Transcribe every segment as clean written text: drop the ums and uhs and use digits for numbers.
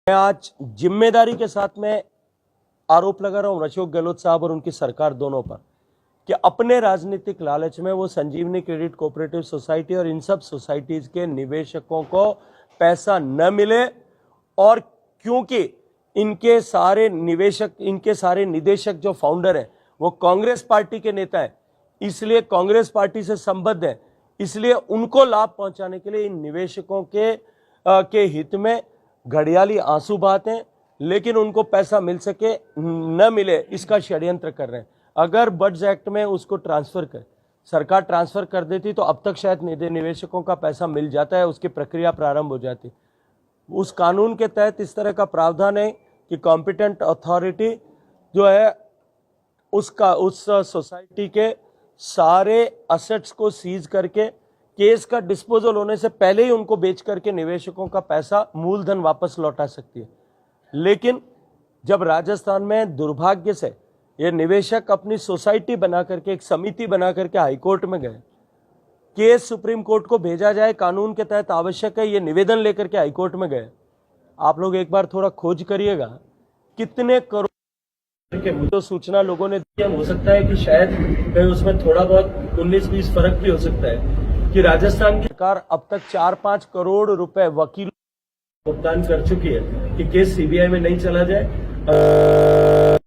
मैं आज जिम्मेदारी के साथ में आरोप लगा रहा हूं अशोक गहलोत साहब और उनकी सरकार दोनों पर कि अपने राजनीतिक लालच में वो संजीवनी क्रेडिट कोऑपरेटिव सोसाइटी और इन सब सोसाइटीज के निवेशकों को पैसा न मिले, और क्योंकि इनके सारे निदेशक जो फाउंडर हैं वो कांग्रेस पार्टी के नेता हैं, इसलिए कांग्रेस पार्टी से संबद्ध है, इसलिए उनको लाभ पहुंचाने के लिए इन निवेशकों के हित में घड़ियाली आंसू बहाते हैं, लेकिन उनको पैसा मिल सके न मिले इसका षड्यंत्र कर रहे हैं। अगर बड्स एक्ट में उसको सरकार ट्रांसफर कर देती तो अब तक शायद निवेशकों का पैसा मिल जाता है, उसकी प्रक्रिया प्रारंभ हो जाती। उस कानून के तहत इस तरह का प्रावधान है कि कॉम्पिटेंट अथॉरिटी जो है उस सोसाइटी के सारे असेट्स को सीज करके केस का डिस्पोजल होने से पहले ही उनको बेच करके निवेशकों का पैसा मूलधन वापस लौटा सकती है। लेकिन जब राजस्थान में दुर्भाग्य से ये निवेशक अपनी सोसाइटी बना करके, एक समिति बना करके हाईकोर्ट में गए, केस सुप्रीम कोर्ट को भेजा जाए, कानून के तहत आवश्यक है, ये निवेदन लेकर के हाईकोर्ट में गए। आप लोग एक बार थोड़ा खोज करिएगा कितने करोड़ के जो सूचना लोगों ने दी है, हो सकता है कि शायद कहीं उसमें थोड़ा बहुत 19-20 फर्क भी हो सकता है कि राजस्थान की सरकार अब तक 4-5 करोड़ रुपए वकील भुगतान कर चुकी है कि केस सीबीआई में नहीं चला जाए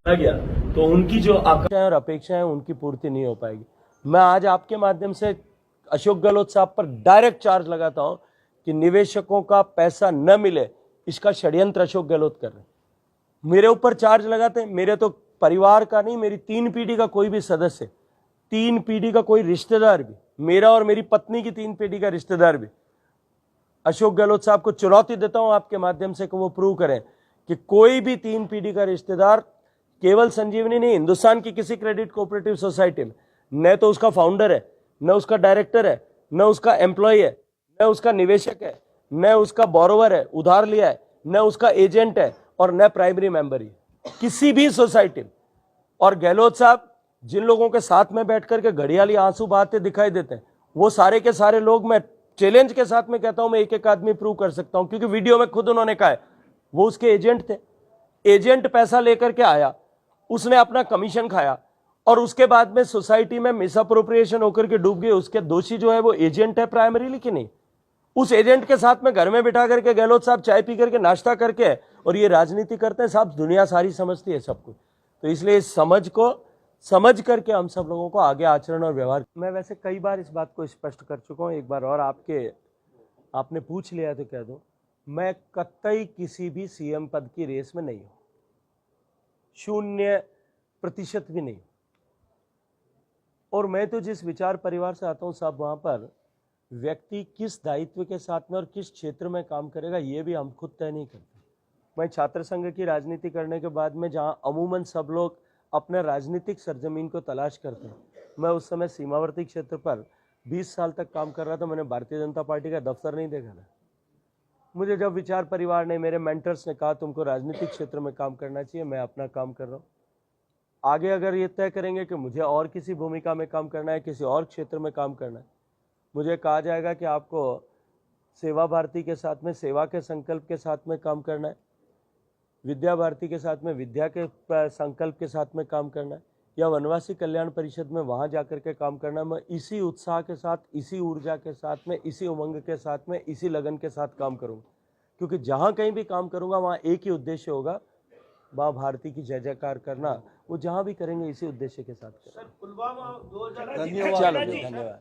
गया तो उनकी जो आकांक्षाएं और अपेक्षाएं उनकी पूर्ति नहीं हो पाएगी। मैं आज आपके माध्यम से अशोक गहलोत साहब पर डायरेक्ट चार्ज लगाता हूं कि निवेशकों का पैसा न मिले इसका षड्यंत्र अशोक गहलोत कर रहे हैं। मेरे ऊपर चार्ज लगाते हैं, मेरे तो परिवार का नहीं, मेरी 3 पीढ़ी का कोई भी सदस्य, 3 पीढ़ी का कोई रिश्तेदार भी, मेरा और मेरी पत्नी की 3 पीढ़ी का रिश्तेदार भी, अशोक गहलोत साहब को चुनौती देता हूं आपके माध्यम से कि वो प्रूव करें कि कोई भी 3 पीढ़ी का रिश्तेदार केवल संजीवनी नहीं, हिंदुस्तान की किसी क्रेडिट कोऑपरेटिव सोसाइटी में न तो उसका फाउंडर है, न उसका डायरेक्टर है, न उसका एम्प्लॉय है, न उसका निवेशक है, न उसका बोरोवर है, उधार लिया है, न उसका एजेंट है और न प्राइमरी मेंबर है किसी भी सोसाइटी में। और गहलोत साहब जिन लोगों के साथ में बैठ करके घड़ियाली आंसू बहाते दिखाई देते हैं, वो सारे के सारे लोग, मैं चैलेंज के साथ में कहता हूं, मैं एक आदमी प्रूव कर सकता हूं, क्योंकि वीडियो में खुद उन्होंने कहा है वो उसके एजेंट थे। एजेंट पैसा लेकर के आया, उसने अपना कमीशन खाया और उसके बाद में सोसाइटी में मिसअप्रोप्रिएशन होकर के डूब गए। उसके दोषी जो है वो एजेंट है प्राइमरीली कि नहीं? उस एजेंट के साथ में घर में बिठा करके गहलोत साहब चाय पी करके, नाश्ता करके और ये राजनीति करते हैं साहब, दुनिया सारी समझती है सब कुछ। तो इसलिए इस समझ को समझ करके हम सब लोगों को आगे आचरण और व्यवहार, मैं वैसे कई बार इस बात को स्पष्ट कर चुका हूं, एक बार और आपने पूछ लिया तो कह दो, मैं कतई किसी भी सीएम पद की रेस में नहीं हूं, 0% भी नहीं। और मैं तो जिस विचार परिवार से आता हूं साहब, वहां पर व्यक्ति किस दायित्व के साथ में और किस क्षेत्र में काम करेगा ये भी हम खुद तय नहीं करते। मैं छात्र संघ की राजनीति करने के बाद में, जहां अमूमन सब लोग अपने राजनीतिक सरजमीन को तलाश करते हैं, मैं उस समय सीमावर्ती क्षेत्र पर 20 साल तक काम कर रहा था। मैंने भारतीय जनता पार्टी का दफ्तर नहीं देखा था। मुझे जब विचार परिवार ने, मेरे मेंटर्स ने कहा तुमको राजनीतिक क्षेत्र में काम करना चाहिए, मैं अपना काम कर रहा हूँ। आगे अगर ये तय करेंगे कि मुझे और किसी भूमिका में काम करना है, किसी और क्षेत्र में काम करना है, मुझे कहा जाएगा कि आपको सेवा भारती के साथ में सेवा के संकल्प के साथ में काम करना है, विद्या भारती के साथ में विद्या के संकल्प के साथ में काम करना है, या वनवासी कल्याण परिषद में वहाँ जाकर के काम करना है। मैं इसी उत्साह के साथ, इसी ऊर्जा के साथ में, इसी उमंग के साथ में, इसी लगन के साथ काम करूँगा, क्योंकि जहाँ कहीं भी काम करूँगा वहाँ एक ही उद्देश्य होगा, माँ भारती की जय जयकार करना। वो जहाँ भी करेंगे इसी उद्देश्य के साथ करेंगे। पुलवामा 2000 धन्यवाद।